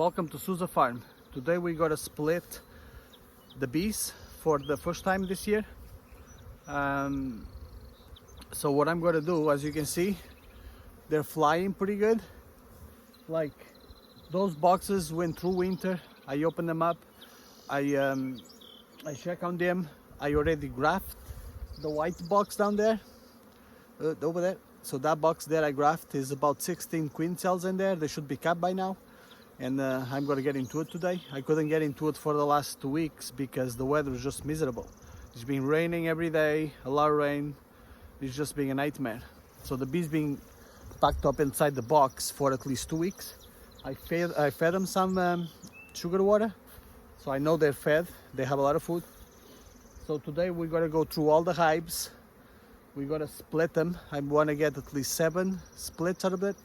welcome to Souza Farm. Today we got to split the bees for the first time this year. So what I'm going to do, as you can see, they're flying pretty good. Like those boxes went through winter. I opened them up. I check on them. I already graphed the white box down there, over there. So that box there I graphed is about 16 queen cells in there. They should be capped by now. And I'm going to get into it today. I couldn't get into it for the last 2 weeks because the weather was just miserable. It's been raining every day, a lot of rain. It's just being a nightmare. So the bees being packed up inside the box for at least 2 weeks. I fed them some sugar water, so I know they're fed. They have a lot of food. So today we're going to go through all the hives. We're going to split them. I want to get at least 7 splits out of it.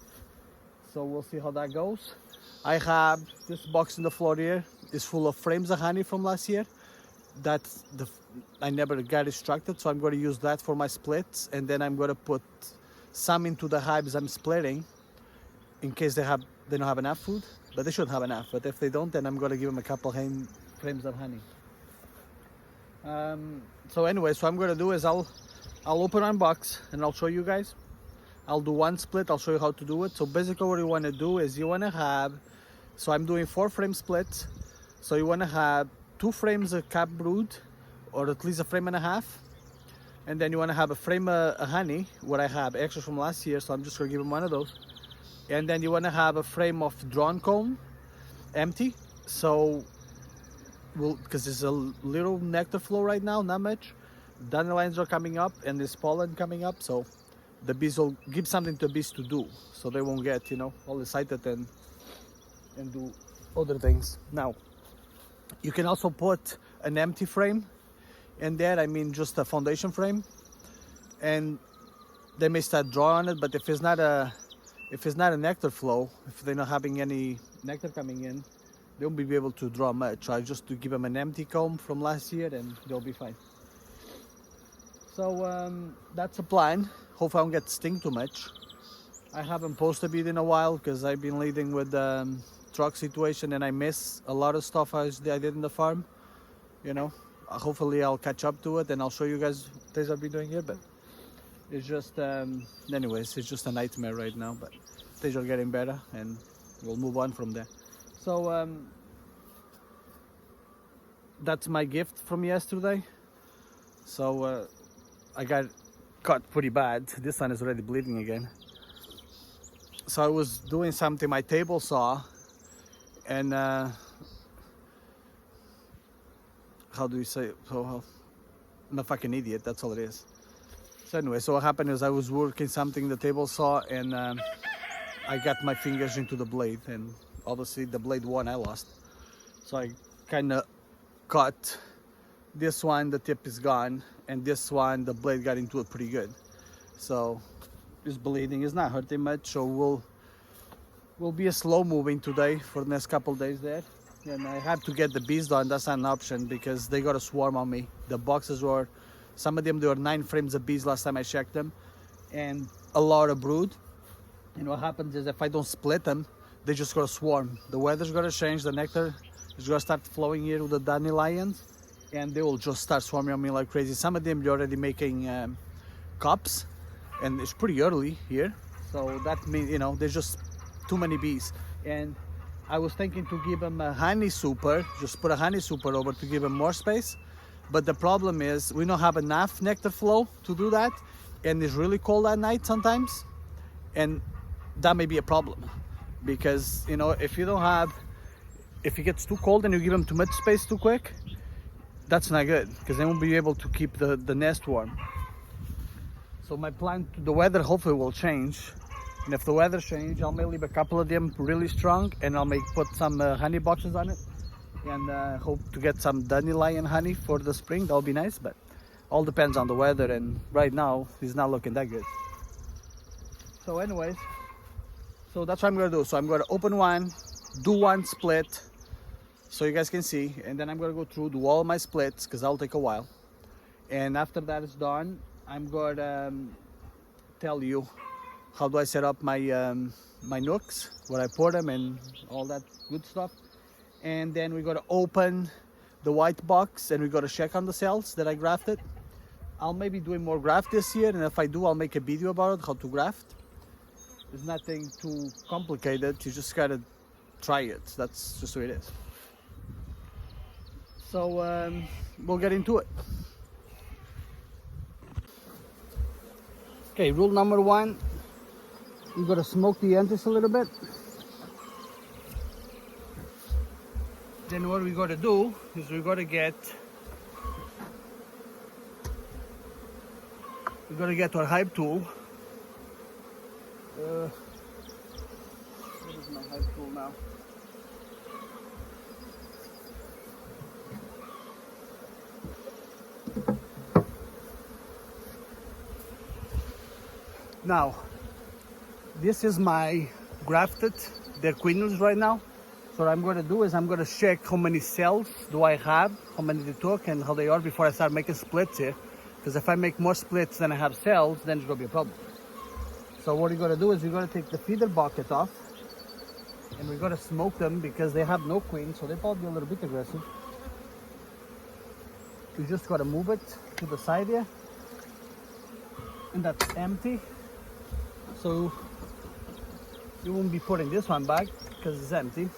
So we'll see how that goes. I have this box in the floor here is full of frames of honey from last year. I never got extracted, so I'm going to use that for my splits, and then I'm going to put some into the hives I'm splitting in case they don't have enough food, but they should have enough. But if they don't, then I'm going to give them a couple frames of honey. So anyway, so I'm going to do is I'll open one box and I'll show you guys. I'll do one split. I'll show you how to do it. So basically what you want to do is you want to have, so I'm doing 4 frame splits. So you want to have 2 frames of cap brood, or at least a frame and a half. And then you want to have a frame of honey, what I have extra from last year. So I'm just going to give them one of those. And then you want to have a frame of drawn comb, empty. So, because there's a little nectar flow right now, not much. Dandelions are coming up and there's pollen coming up. So the bees will give something to the bees to do, so they won't get, all excited and do other things. Now, you can also put an empty frame in there. I mean, just a foundation frame, and they may start drawing on it. But if it's not a nectar flow, if they're not having any nectar coming in, they won't be able to draw much. I just to give them an empty comb from last year, and they'll be fine. So that's a plan. Hopefully I don't get sting too much. I haven't posted a bit in a while because I've been leading with the truck situation, and I miss a lot of stuff I did in the farm. Hopefully I'll catch up to it and I'll show you guys things I've been doing here. But it's just, anyways, it's just a nightmare right now. But things are getting better, and we'll move on from there. So that's my gift from yesterday. So I got cut pretty bad. This one is already bleeding again. So I was doing something, my table saw, and how do you say it? So I'm a fucking idiot, that's all it is. So anyway, so what happened is I was working something, the table saw, and I got my fingers into the blade, and obviously the blade one I lost. So I kind of cut this one, the tip is gone, and this one, the blade got into it pretty good. So it's bleeding, it's not hurting much. So we'll be a slow moving today for the next couple days there. And I have to get the bees done. That's not an option because they got a swarm on me. The boxes were, some of them, there were 9 frames of bees last time I checked them, and a lot of brood. And what happens is if I don't split them, they just got a swarm. The weather's gonna change, the nectar is gonna start flowing here with the dandelions, and they will just start swarming on me like crazy. Some of them are already making cups, and it's pretty early here. So that means, there's just too many bees. And I was thinking to give them a honey super, just put a honey super over to give them more space. But the problem is we don't have enough nectar flow to do that. And it's really cold at night sometimes. And that may be a problem. Because, if it gets too cold and you give them too much space too quick, that's not good, because they won't be able to keep the nest warm. So my plan, the weather hopefully will change. And if the weather changes, I'll may leave a couple of them really strong, and I'll put some honey boxes on it, and hope to get some dandelion honey for the spring. That'll be nice, but all depends on the weather, and right now it's not looking that good. So anyways, so that's what I'm gonna do. So I'm gonna open one, do one split so you guys can see, and then I'm gonna go through, do all my splits because that'll take a while. And after that is done, I'm gonna tell you how do I set up my my nooks, where I pour them and all that good stuff. And then we gotta open the white box and we gotta check on the cells that I grafted. I'll maybe doing more graft this year, and if I do, I'll make a video about it, how to graft. There's nothing too complicated, you just gotta try it. That's just the way it is. So we'll get into it. Okay, rule number one, you gotta smoke the ends a little bit. Then what we gotta do is we gotta get our hive tool. What is my hive tool now? Now, this is my grafted, they're quinus right now. So what I'm going to do is I'm going to check how many cells do I have, how many they took and how they are before I start making splits here. Because if I make more splits than I have cells, then it's going to be a problem. So what we're going to do is we're going to take the feeder bucket off and we're going to smoke them because they have no queen, so they're probably a little bit aggressive. We just got to move it to the side here. And that's empty. So you won't be putting this one back because it's empty.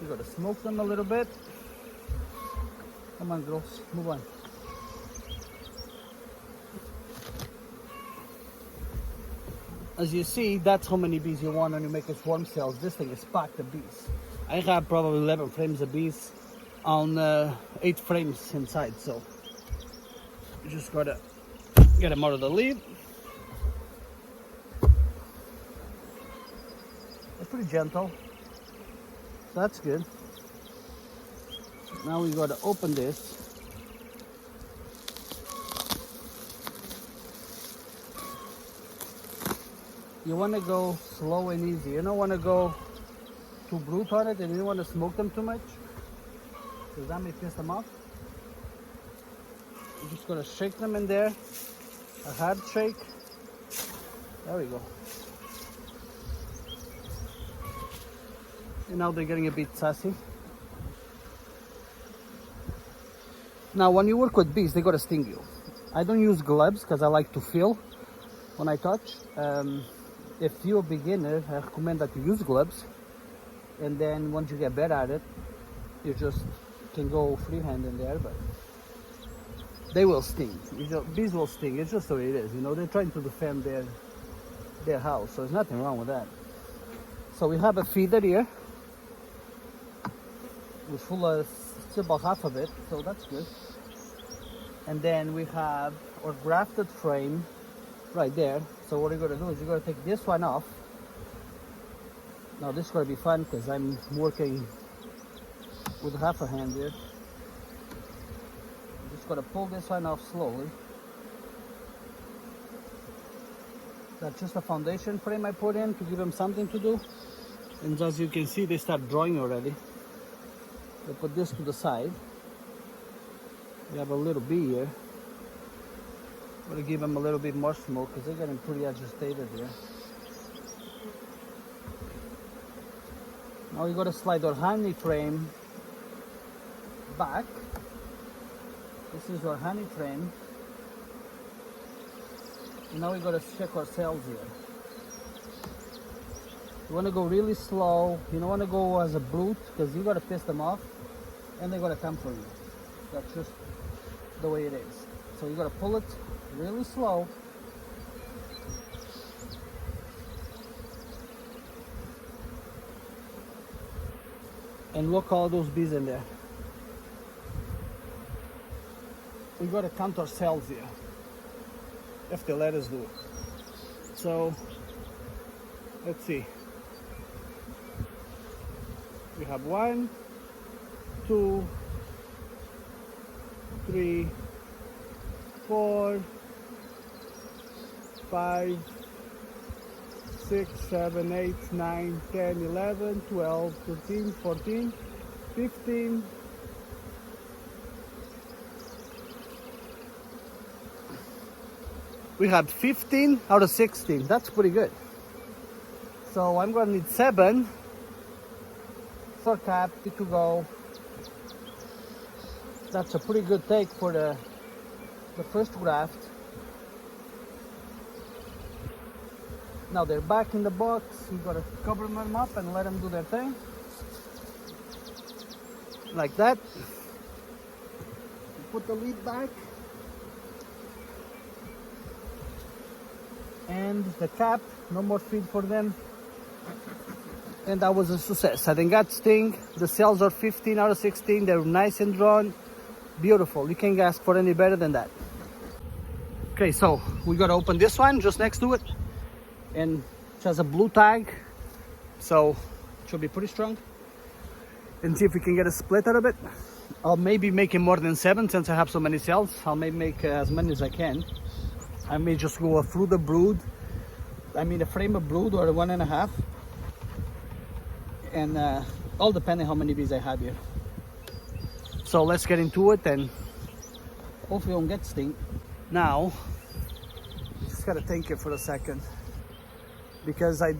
You gotta smoke them a little bit. Come on, girls, move on. As you see, that's how many bees you want when you make a swarm cells. This thing is packed of bees. I have probably 11 frames of bees on 8 frames inside, so you just gotta get them out of the lid. They're pretty gentle, so that's good. Now we gotta open this. You wanna go slow and easy. You don't wanna go too brute on it, and you don't wanna smoke them too much, because that may piss them off. You just gotta shake them in there, a hard shake. There we go. And now they're getting a bit sassy. Now when you work with bees, they gotta sting you. I don't use gloves because I like to feel when I touch. If you're a beginner, I recommend that you use gloves, and then once you get better at it, you just can go freehand in there, but they will sting. Bees will sting. It's just the way it is. You know, they're trying to defend their house, so there's nothing wrong with that. So we have a feeder here. We're full of, it's about half of it, so that's good. And then we have our grafted frame right there. So what you're gonna do is you're gonna take this one off. Now this is gonna be fun because I'm working with half a hand here. I'm just gonna pull this one off slowly. That's just a foundation frame I put in to give them something to do. And as you can see, they start drawing already. I put this to the side. We have a little bee here. I'm gonna give them a little bit more smoke because they're getting pretty agitated here. Now we gotta slide our honey frame back. This is our honey frame. And now we gotta check our cells here. You wanna go really slow. You don't wanna go as a brute because you gotta piss them off and they're gonna come for you. That's just the way it is. So you gotta pull it really slow. And look all those bees in there. We gotta count our cells here, if they let us do it. So let's see. We have 1, 2, 3, 4, 5, 6, 7, 8, 9, 10, 11, 12, 13, 14, 15, We had 15 out of 16. That's pretty good. So I'm gonna need 7 for cap to go. That's a pretty good take for the first graft. Now they're back in the box. You gotta cover them up and let them do their thing. Like that. Put the lid back. And the cap, no more feed for them. And that was a success. I didn't got sting. The cells are 15 out of 16. They're nice and drawn. Beautiful. You can't ask for any better than that. Okay, so we gotta open this one just next to it. And it has a blue tag. So it should be pretty strong. And see if we can get a split out of it. I'll maybe make it more than 7 since I have so many cells. I'll maybe make as many as I can. I may just go through the brood. I mean a frame of brood or 1.5. And all depending how many bees I have here. So let's get into it and hopefully I don't get sting. Now, just gotta think it for a second. Because I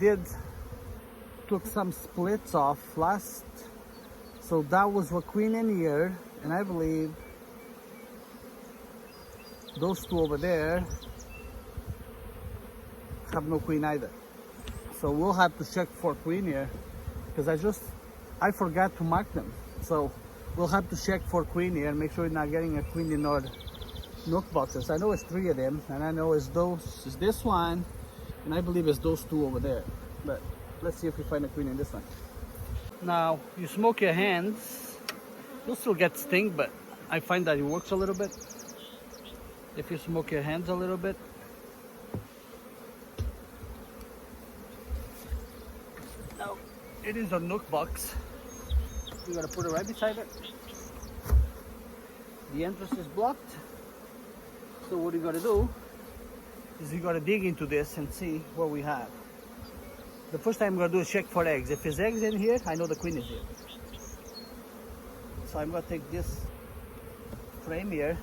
took some splits off last. So that was what queen in here. And I believe those 2 over there have no queen either. So we'll have to check for queen here because I forgot to mark them. So we'll have to check for queen here and make sure we're not getting a queen in our nook boxes. I know it's 3 of them and I know it's this one and I believe it's those 2 over there. But let's see if we find a queen in this one. Now you smoke your hands, you'll still get sting, but I find that it works a little bit if you smoke your hands a little bit. Now it is a nook box. You gotta put it right beside it. The entrance is blocked. So what you gotta do is you gotta dig into this and see what we have. The first thing I'm gonna do is check for eggs. If there's eggs in here, I know the queen is here. So I'm gonna take this frame here.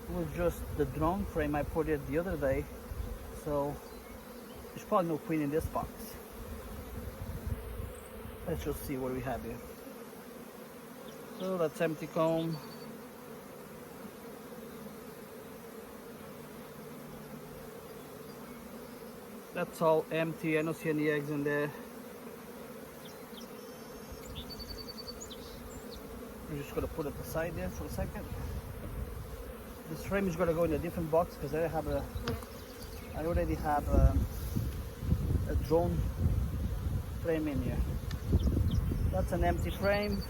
It was just the drone frame I put it the other day. So there's probably no queen in this box. Let's just see what we have here. So that's empty comb. That's all empty. I don't see any eggs in there. I'm just gonna put it aside there for a second. This frame is gonna go in a different box because I already have a drone frame in here. That's an empty frame.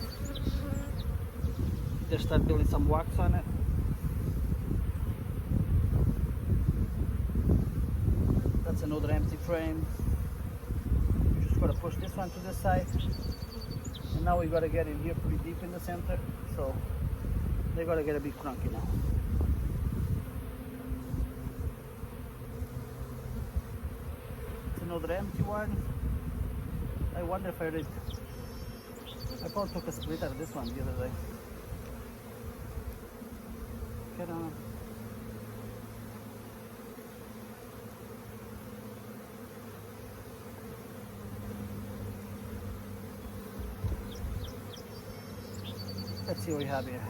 Just start building some wax on it. That's another empty frame. You just gotta push this one to the side. And now we gotta get in here pretty deep in the center. So they gotta get a bit cranky now. It's another empty one. I wonder if I probably took a split out of this one the other day. Get on. Let's see what we have here.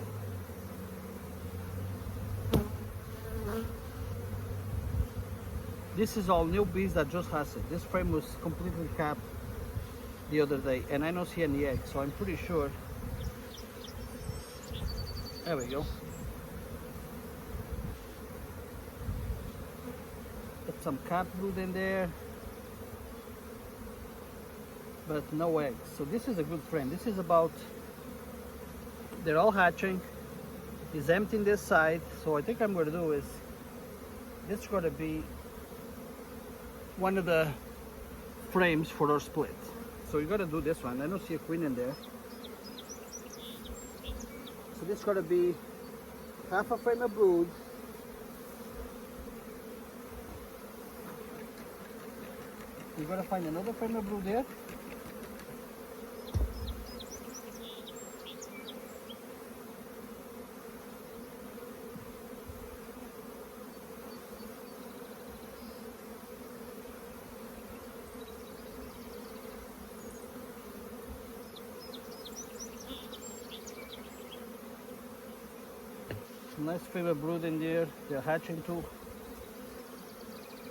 This is all new bees that just has it. This frame was completely capped the other day and I don't see any eggs, so I'm pretty sure. There we go. Got some cap brood in there, but no eggs. So this is a good frame. This is about, they're all hatching. It's emptying this side. So I think I'm going to do is, this is going to be one of the frames for our split. So you got to do this one. I don't see a queen in there. So this is going to be half a frame of brood. You're going to find another frame of brood here. Nice female brood in there. They're hatching too.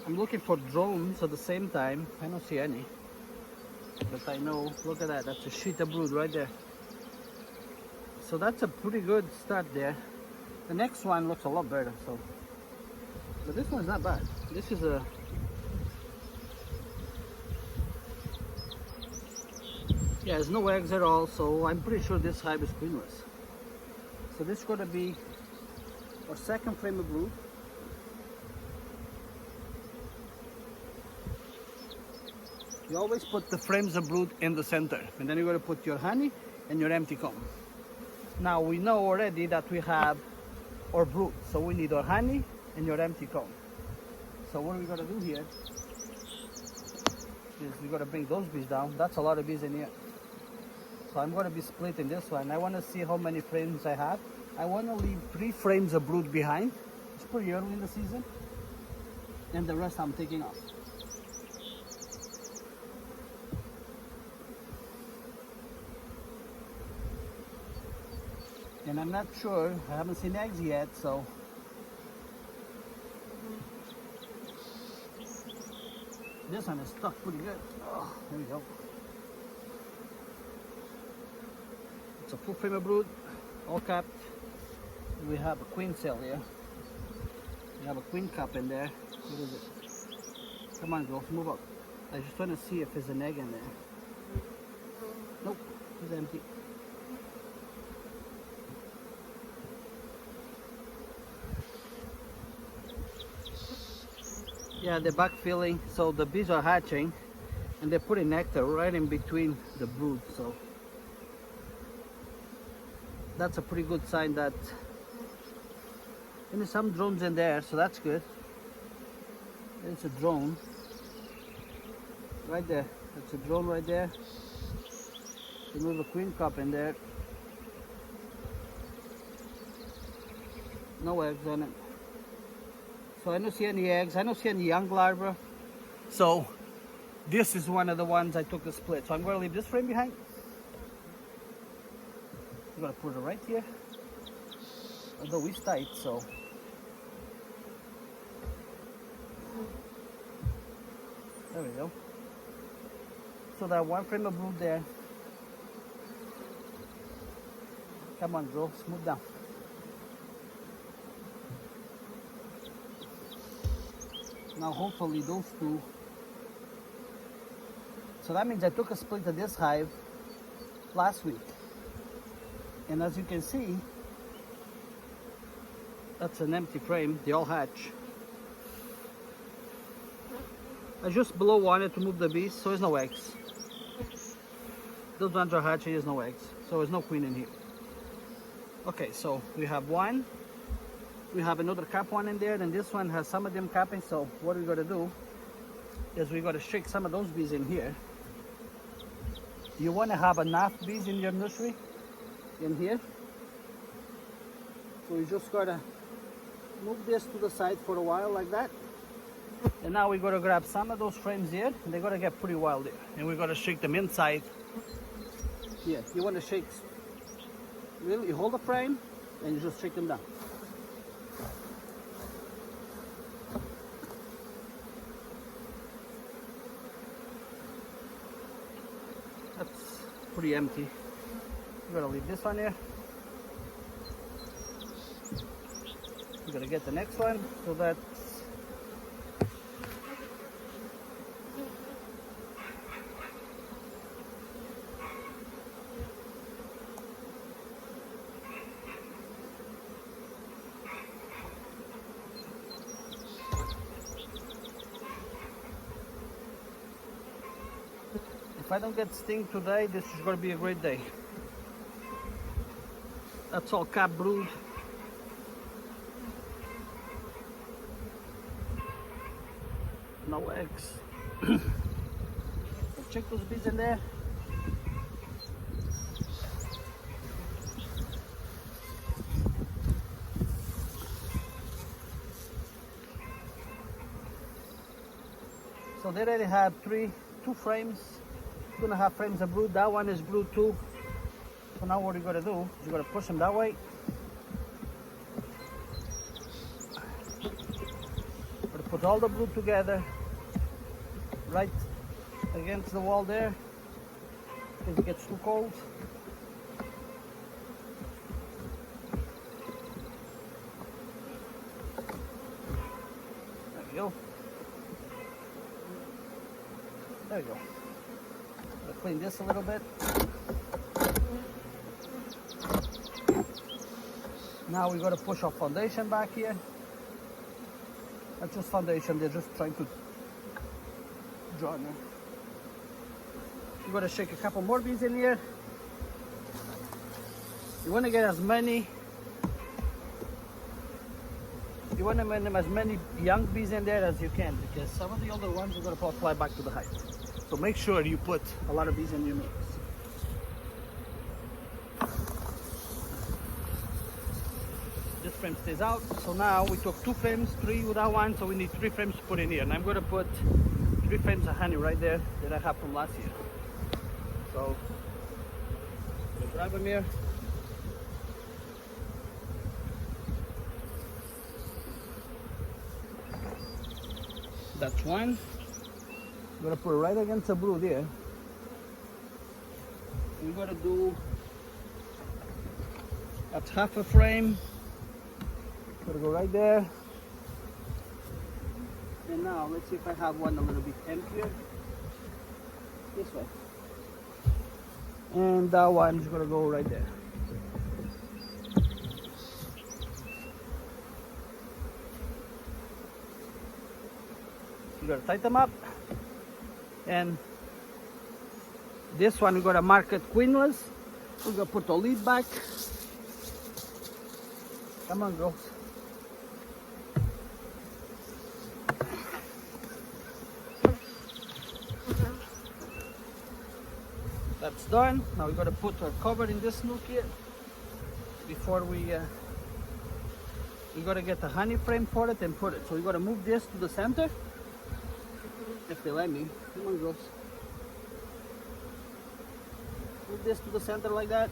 I'm looking for drones at the same time. I don't see any. But I know, look at that. That's a cheetah brood right there. So that's a pretty good start there. The next one looks a lot better. So, but this one's not bad. This is a yeah, there's no eggs at all. So I'm pretty sure this hive is queenless. So this is going to be our second frame of brood. You always put the frames of brood in the center, and then you're going to put your honey and your empty comb. Now we know already that we have our brood, so we need our honey and your empty comb. So what we're going to do here is we're going to bring those bees down. That's a lot of bees in here. So I'm going to be splitting this one. I want to see how many frames I have. I want to leave 3 frames of brood behind. It's pretty early in the season. And the rest I'm taking off. And I'm not sure, I haven't seen eggs yet, so this one is stuck pretty good. Oh, there we go. It's a full frame of brood, all capped. We have a queen cell here. We have a queen cup in there. What is it? Come on, girls, move up. I just want to see if there's an egg in there. Nope, it's empty. Yeah, they're back filling, so the bees are hatching and they're putting nectar right in between the brood, so that's a pretty good sign that, and there's some drones in there, so that's good. There's a drone right there. That's a drone right there. Another queen cup in there. No eggs on it. So I don't see any eggs. I don't see any young larvae. So this is one of the ones I took the split. So I'm going to leave this frame behind. I'm going to put it right here. Although it's tight, so. There we go. So that one frame of brood there. Come on, girl, smooth down. Now hopefully those two. So that means I took a split of this hive last week. And as you can see, that's an empty frame. They all hatch. I just below wanted to move the bees, so there's no eggs. Those ones are hatching, there's no eggs. So there's no queen in here. Okay, so we have one. We have another cap one in there, and this one has some of them capping. So what we're gonna do is we're gonna shake some of those bees in here. You wanna have enough bees in your nursery in here. So you just gotta move this to the side for a while like that. And now we're gonna grab some of those frames here, and they're gonna get pretty wild there. And we're gonna shake them inside. Yeah, you wanna shake, really, you hold the frame and you just shake them down. That's pretty empty. We're gonna leave this one here. We're gonna get the next one, so that if I don't get sting today, this is gonna be a great day. That's all cap brood. No eggs. Check those bees in there. So they already have two frames. 2.5 frames of brood. That one is brood 2. So now what you're gonna do is you're gonna push them that way. put all the brood together right against the wall there because it gets too cold. There we go. There we go. I'll clean this a little bit. Now we got to push our foundation back here. That's just foundation, they're just trying to draw now. You got to shake a couple more bees in here. You want to get as many young bees in there as you can, because some of the older ones are going to fly back to the hive. So make sure you put a lot of bees in your mix. This frame stays out. So now we took 2 frames, 3 without one, so we need 3 frames to put in here. And I'm going to put 3 frames of honey right there that I have from last year. So we'll grab them here. That's one. I'm going to put it right against the brood here. We're going to do, that's half a frame. Gonna go right there. And now let's see if I have one a little bit emptier. This way. And that one's gonna go right there. You gotta tighten them up. And this one we're gonna mark it queenless. We're gonna put the lid back. Come on, girls. That's done. Now we got to put our cover in this nook here before we got to get the honey frame for it and put it. So we got to move this to the center if they let me. Come on, girls. Move this to the center like that.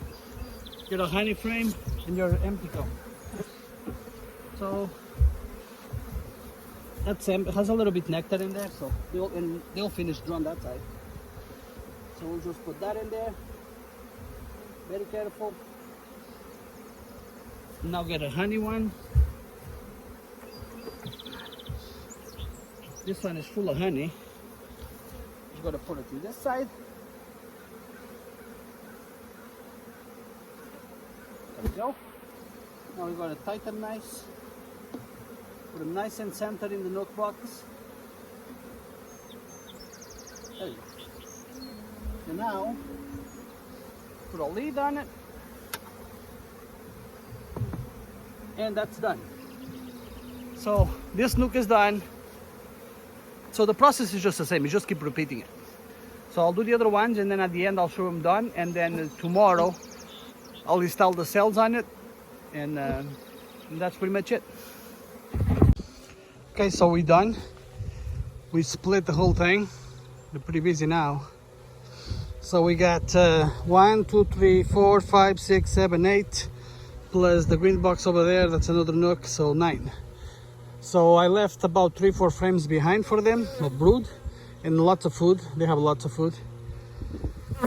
Get a honey frame and your empty comb. So that's it has a little bit nectar in there, so they'll finish on that side. So we'll just put that in there. Very careful. Now get a honey one. This one is full of honey. You gotta put it to this side. There we go. Now we gotta tighten nice. Put them nice and centered in the nook box. There you go. And now, put a lid on it. And that's done. So this nook is done. So the process is just the same, you just keep repeating it. So I'll do the other ones and then at the end I'll show them done. And then tomorrow I'll install the cells on it. And that's pretty much it. Okay, so we're done. We split the whole thing. They're pretty busy now. So we got 1, 2, 3, 4, 5, 6, 7, 8, plus the green box over there, that's another nook, so 9. So I left about 3-4 frames behind for them of brood and lots of food. They have lots of food.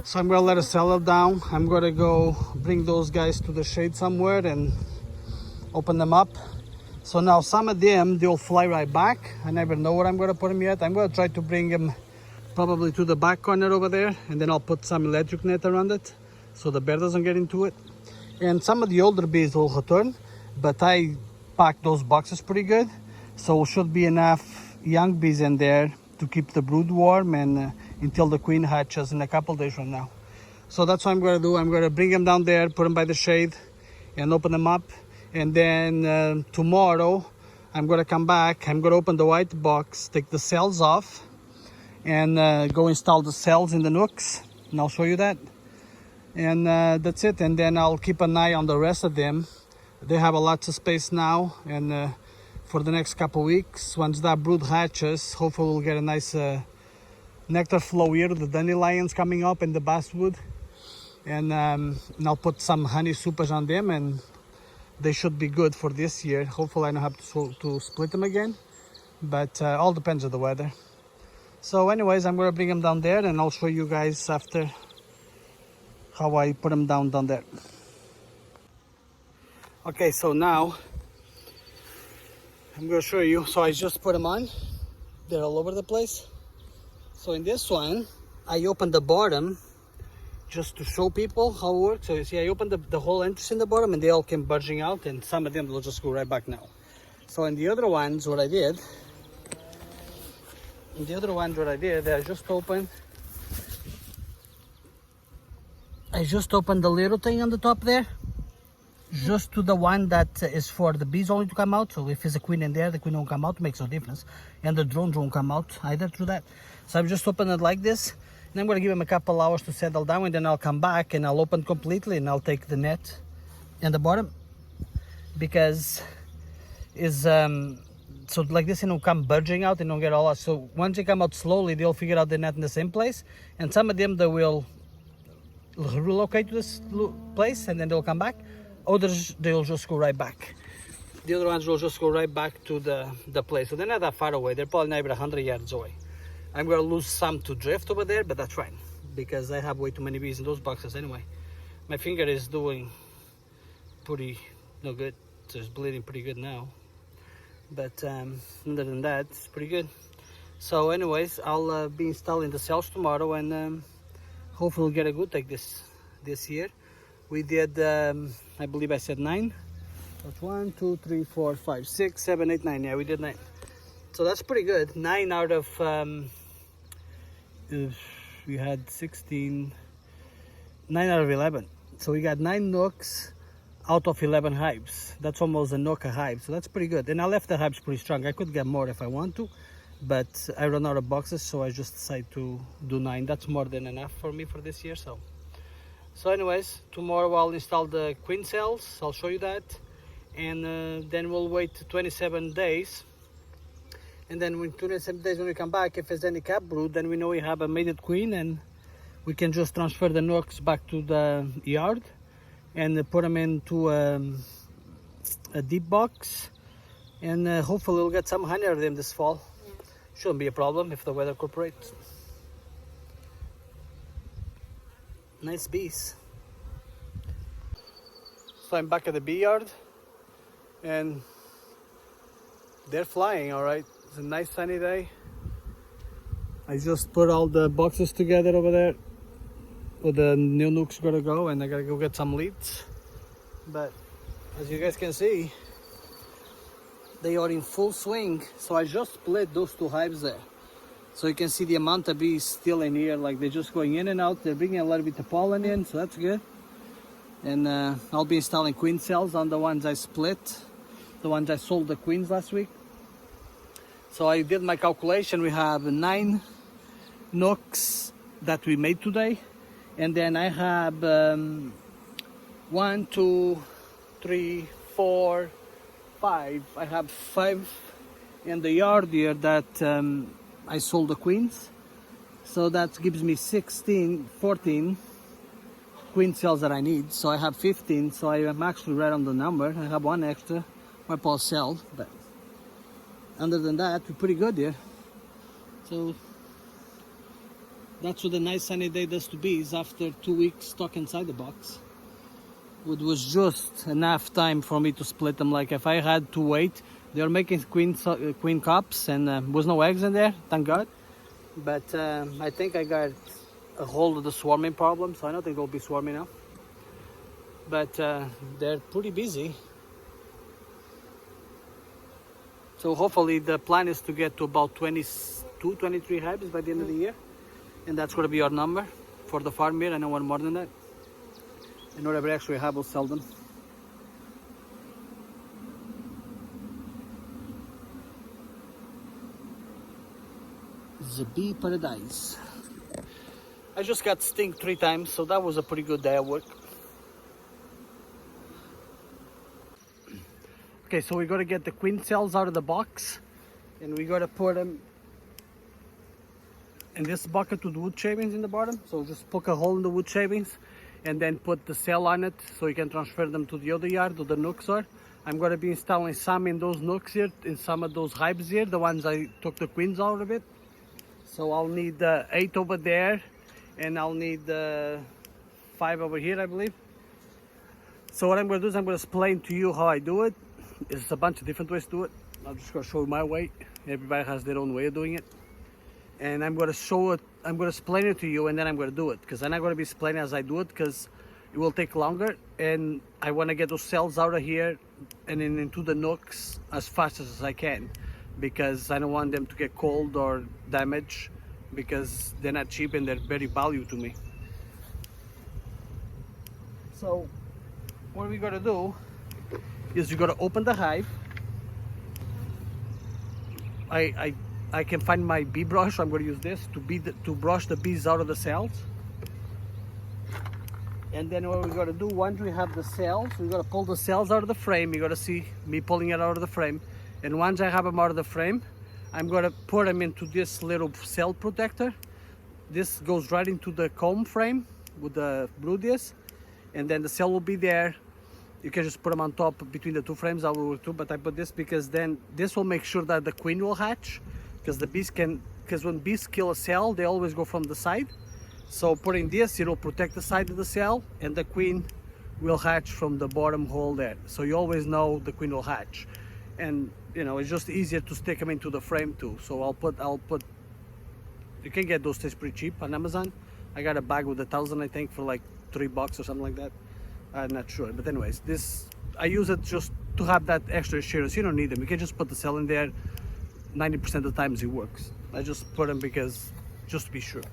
So I'm gonna let it settle down. I'm gonna go bring those guys to the shade somewhere and open them up. So now some of them, they'll fly right back. I never know where I'm gonna put them yet. I'm gonna try to bring them probably to the back corner over there, and then I'll put some electric net around it so the bear doesn't get into it. And some of the older bees will return, but I packed those boxes pretty good, so should be enough young bees in there to keep the brood warm and until the queen hatches in a couple days from now. So that's what I'm going to do. I'm going to bring them down there, put them by the shade and open them up, and then tomorrow I'm going to come back. I'm going to open the white box, take the cells off, and go install the cells in the nooks, and I'll show you that. And that's it. And then I'll keep an eye on the rest of them. They have a lot of space now, and for the next couple weeks, once that brood hatches, hopefully we'll get a nice nectar flow here, the dandelions coming up and the basswood. And I'll put some honey supers on them, and they should be good for this year. Hopefully I don't have to split them again. but all depends on the weather. So anyways, I'm gonna bring them down there and I'll show you guys after how I put them down there. Okay, so now I'm gonna show you. So I just put them on. They're all over the place. So in this one, I opened the bottom just to show people how it works. So you see, I opened the whole entrance in the bottom and they all came budging out, and some of them will just go right back now. So in the other ones, what I did, I just opened the little thing on the top there, just to the one that is for the bees only to come out. So if there's a queen in there, the queen won't come out, makes no difference. And the drones won't come out either through that. So I've just opened it like this. And I'm gonna give them a couple hours to settle down, and then I'll come back and I'll open completely and I'll take the net and the bottom, because is so like this, and it'll come budging out and don't get all out. So once they come out slowly, they'll figure out the net in the same place, and some of them they will relocate to this place and then they'll come back. Others they'll just go right back. The other ones will just go right back to the place. So they're not that far away. They're probably not even 100 yards away. I'm gonna lose some to drift over there, but that's fine because I have way too many bees in those boxes anyway. My finger is doing pretty no good. So it's bleeding pretty good now. But other than that, it's pretty good. So anyways, I'll be installing the cells tomorrow, and hopefully we'll get a good take this year. We did, I believe I said 9. That's 1, 2, 3, 4, 5, 6, 7, 8, 9. Yeah, we did 9. So that's pretty good. 9 out of, we had 16, 9 out of 11. So we got 9 nooks out of 11 hives. That's almost a nook a hive. So that's pretty good. And I left the hives pretty strong. I could get more if I want to, but I run out of boxes, so I just decided to do 9. That's more than enough for me for this year. So anyways, tomorrow I'll install the queen cells. I'll show you that, and then we'll wait 27 days. And then in 27 days when we come back, if there's any cap brood, then we know we have a mated queen, and we can just transfer the nooks back to the yard and put them into a deep box, and hopefully we'll get some honey out of them this fall. Shouldn't be a problem if the weather cooperates. Nice bees. So I'm back at the bee yard, and they're flying all right. It's a nice sunny day. I just put all the boxes together over there where the new nooks gotta go, and I gotta go get some leads. But as you guys can see, they are in full swing. So I just split those 2 hives there. So you can see the amount of bees still in here, like they're just going in and out. They're bringing a little bit of pollen in, so that's good. And I'll be installing queen cells on the ones I split, the ones I sold the queens last week. So I did my calculation. We have 9 nooks that we made today. And then I have 1, 2, 3, 4, 5. I have 5 in the yard here that I sold the queens. So that gives me 14 queen cells that I need. So I have 15. So I am actually right on the number. I have 1 extra my Paul cell. But other than that, we're pretty good here. So that's what a nice sunny day does to bees after 2 weeks stuck inside the box. It was just enough time for me to split them. Like if I had to wait, they were making queen cups, and there was no eggs in there, thank God. But I think I got a hold of the swarming problem, so I don't think they'll be swarming now. But they're pretty busy. So hopefully the plan is to get to about 22, 23 hives by the end of the year. And that's going to be our number for the farm here. I don't want more than that. And whatever extra we have, we'll sell them. The bee paradise. I just got stung 3 times, so that was a pretty good day at work. Okay, so we got to get the queen cells out of the box, and we got to put them in this bucket with wood shavings in the bottom. So just poke a hole in the wood shavings and then put the cell on it so you can transfer them to the other yard where the nooks are. I'm going to be installing some in those nooks here, in some of those hives here, the ones I took the queens out of it. So I'll need 8 over there, and I'll need 5 over here, I believe. So what I'm going to do is I'm going to explain to you how I do it. There's a bunch of different ways to do it. I'm just going to show you my way. Everybody has their own way of doing it. And I'm going to show it, I'm going to explain it to you, and then I'm going to do it. Because I'm not going to be explaining as I do it, because it will take longer. And I want to get those cells out of here and then into the nooks as fast as I can. Because I don't want them to get cold or damaged, because they're not cheap and they're very valuable to me. So what we gotta do is you gotta open the hive. I can find my bee brush. I'm gonna use this to brush the bees out of the cells. And then what we gotta do, once we have the cells, we gotta pull the cells out of the frame. You gotta see me pulling it out of the frame. And once I have them out of the frame, I'm gonna put them into this little cell protector. This goes right into the comb frame with the brood is. And then the cell will be there. You can just put them on top between the two frames. I will too, but I put this because then this will make sure that the queen will hatch. Because when bees kill a cell, they always go from the side. So putting this, it'll protect the side of the cell, and the queen will hatch from the bottom hole there. So you always know the queen will hatch. And you know, it's just easier to stick them into the frame too. So I'll put. You can get those things pretty cheap on Amazon. I got a bag with 1,000, I think, for like $3 or something like that. I'm not sure, but anyways, this I use it just to have that extra assurance. You don't need them. You can just put the cell in there. 90% of the times it works. I just put them because just to be sure.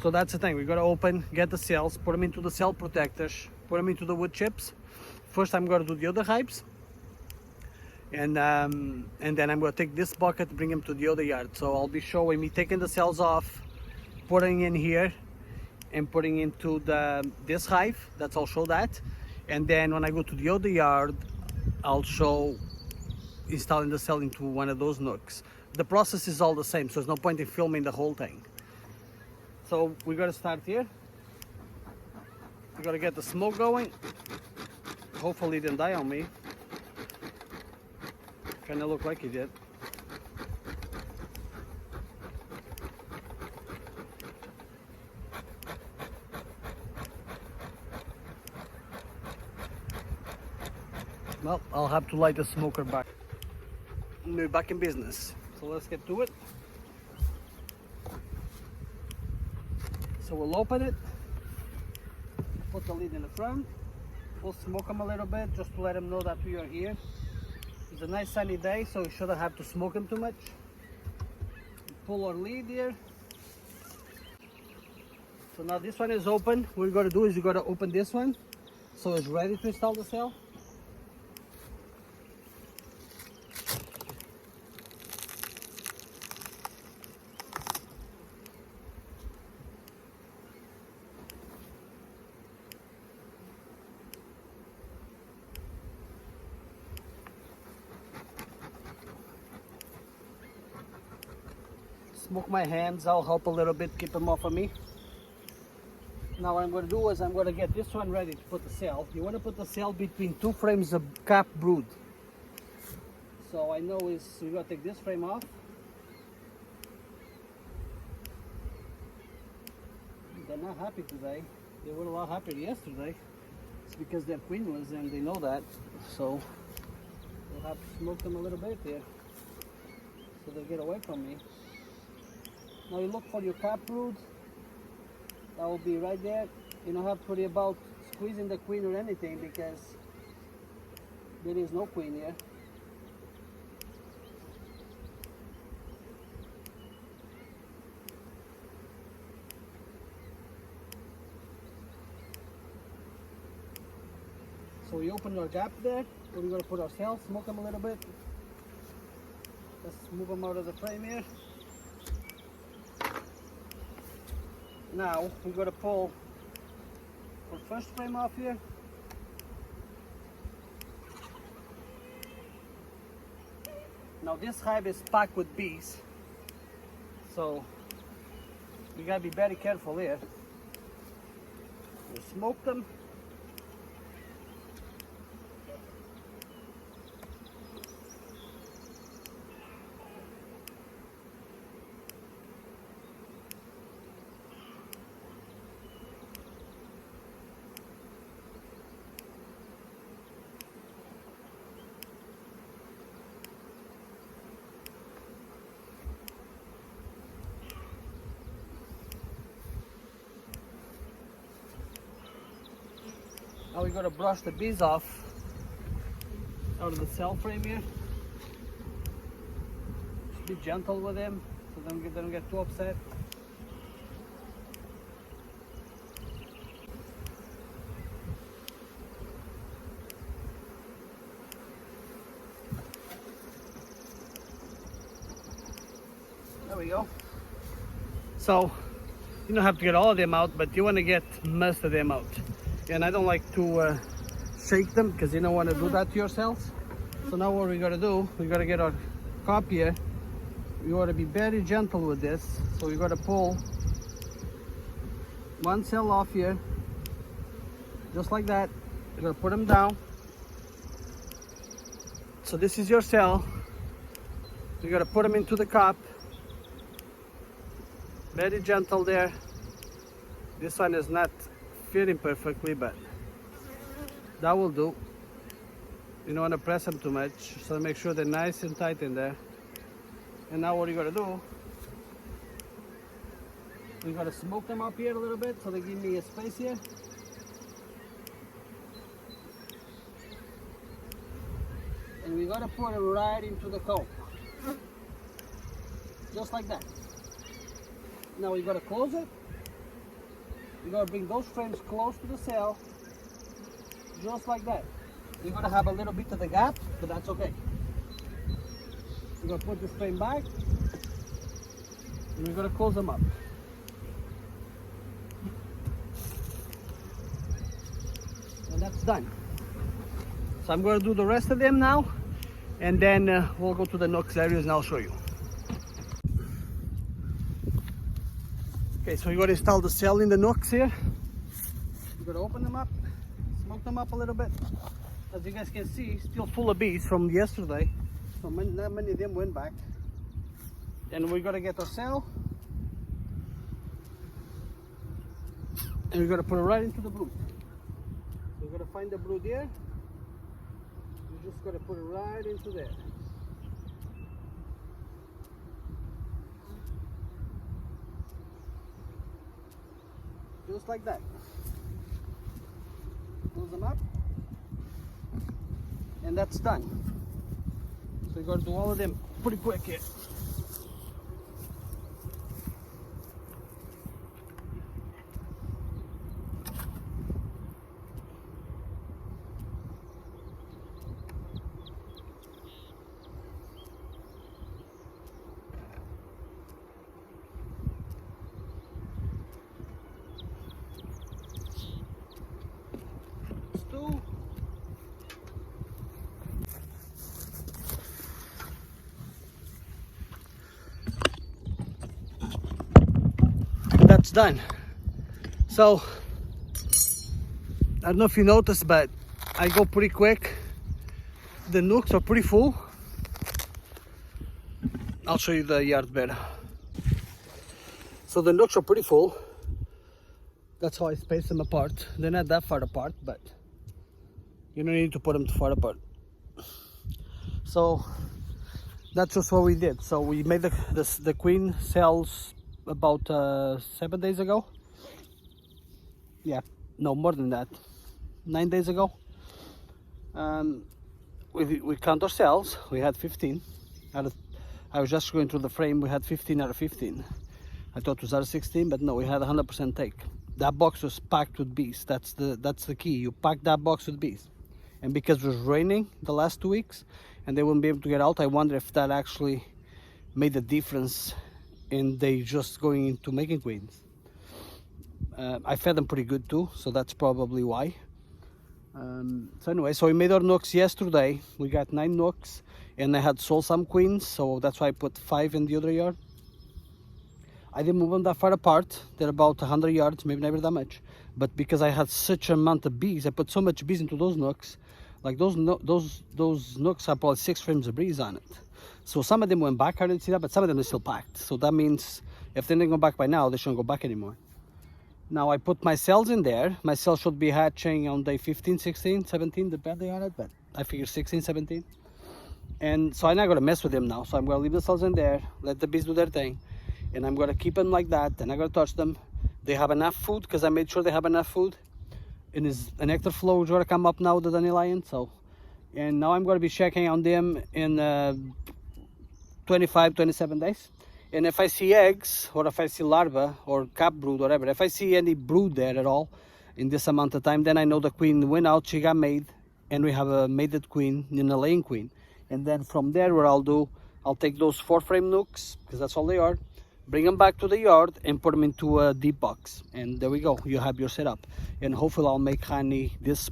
So that's the thing. We gotta open, get the cells, put them into the cell protectors, put them into the wood chips. First, I'm gonna do the other hives, and then I'm gonna take this bucket, bring them to the other yard. So I'll be showing me taking the cells off, putting in here, and putting into this hive. I'll show that. And then when I go to the other yard, I'll show installing the cell into one of those nooks. The process is all the same, so there's no point in filming the whole thing. So we gotta start here. We gotta get the smoke going. Hopefully it didn't die on me. Kinda look like it did. Well, I'll have to light the smoker back. We're back in business. So let's get to it. So we'll open it, put the lid in the front, we'll smoke them a little bit just to let them know that we are here. It's a nice sunny day, so we shouldn't have to smoke them too much. Pull our lid here. So now this one is open. What we're going to do is we're going to open this one so it's ready to install the cell. Smoke my hands, I'll help a little bit, keep them off of me. Now what I'm going to do is I'm going to get this one ready to put the cell. You want to put the cell between 2 frames of cap brood. So I know is we're going to take this frame off. They're not happy today. They were a lot happier yesterday. It's because they're queenless and they know that. So we'll have to smoke them a little bit here so they get away from me. Now you look for your cap brood. That will be right there. You don't have to worry about squeezing the queen or anything because there is no queen here. So we open our gap there. We're going to put our cells, smoke them a little bit. Let's move them out of the frame here. Now we're going to pull our first frame off here. Now this hive is packed with bees, so we got to be very careful here. We'll smoke them. Now we gotta brush the bees off out of the cell frame here. Just be gentle with them so they don't get too upset. There we go. So you don't have to get all of them out, but you want to get most of them out. And I don't like to shake them because you don't want to do that to yourselves. So now what we got to do, we got to get our cup here. We got to be very gentle with this. So we got to pull one cell off here, just like that. You're going to put them down. So this is your cell. You got to put them into the cup. Very gentle there. This one is not fitting perfectly, but that will do. You don't want to press them too much, so make sure they're nice and tight in there. And now what you gotta do, we gotta smoke them up here a little bit so they give me a space here. And we gotta put it right into the comb, just like that. Now we gotta close it. You gotta bring those frames close to the cell, just like that. You're gonna have a little bit of the gap, but that's okay. You're gonna put this frame back, and we're gonna close them up. And that's done. So I'm gonna do the rest of them now, and then we'll go to the nooks areas and I'll show you. Okay, so you got to install the cell in the nooks here. You got to open them up, smoke them up a little bit. As you guys can see, still full of bees from yesterday. So not many of them went back. And we got to get our cell. And we got to put it right into the brood. So we got to find the brood here. You just got to put it right into there. Just like that. Close them up. And that's done. So you gotta do all of them pretty quick here. That's done. So I don't know if you noticed, but I go pretty quick. The nooks are pretty full. I'll show you the yard better. So the nooks are pretty full. That's how I space them apart. They're not that far apart, but you don't need to put them too far apart. So that's just what we did. So we made the queen cells about 7 days ago. Yeah, no, more than that, 9 days ago. We count our cells. We had 15 out of, I was just going through the frame. We had 15 out of 15. I thought it was out of 16, but no, we had 100% take. That box was packed with bees. That's the key. You pack that box with bees. And because it was raining the last 2 weeks and they wouldn't be able to get out, I wonder if that actually made a difference in they just going into making queens. I fed them pretty good too, so that's probably why. So anyway, so we made our nooks yesterday. We got 9 nooks, and I had sold some queens, so that's why I put 5 in the other yard. I didn't move them that far apart. They're about 100 yards, maybe never that much. But because I had such an amount of bees, I put so much bees into those nooks. Like those nooks have probably 6 frames of bees on it. So some of them went back, I didn't see that, but some of them are still packed. So that means if they didn't go back by now, they shouldn't go back anymore. Now I put my cells in there. My cells should be hatching on day 15, 16, 17, depending on it, but I figure 16, 17. And so I'm not gonna mess with them now. So I'm gonna leave the cells in there, let the bees do their thing. And I'm gonna keep them like that, and I'm gonna touch them. They have enough food, because I made sure they have enough food. and is an nectar flow is gonna come up now, the dandelion. So, and now I'm gonna be checking on them in 25-27 days. And if I see eggs, or if I see larvae or cap brood, whatever, if I see any brood there at all in this amount of time, then I know the queen went out, she got made, and we have a mated queen and a laying queen. And then from there, what I'll take those 4 frame nooks, because that's all they are, bring them back to the yard and put them into a deep box. And there we go, you have your setup. And hopefully I'll make honey this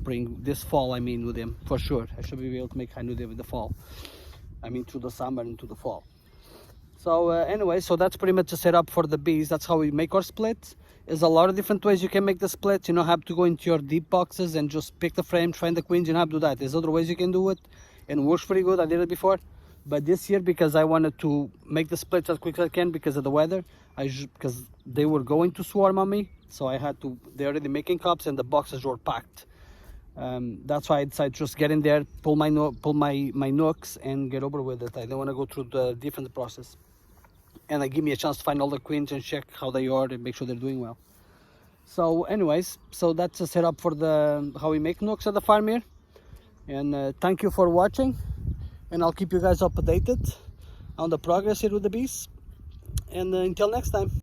fall, I mean, with them, for sure. I should be able to make honey with them in the fall. I mean, through the summer and to the fall. So anyway, so that's pretty much the setup for the bees. That's how we make our splits. There's a lot of different ways you can make the splits. You don't have to go into your deep boxes and just pick the frame, find the queens. You don't have to do that. There's other ways you can do it, and it works pretty good. I did it before, but this year, because I wanted to make the splits as quick as I can because of the weather, because they were going to swarm on me, so I had to. They're already making cups and the boxes were packed. That's why I decided to just get in there, pull my nooks, and get over with it. I don't want to go through the different process. And give me a chance to find all the queens and check how they are and make sure they're doing well. So anyways, so that's a setup for how we make nooks at the farm here. And thank you for watching, and I'll keep you guys updated on the progress here with the bees. And until next time.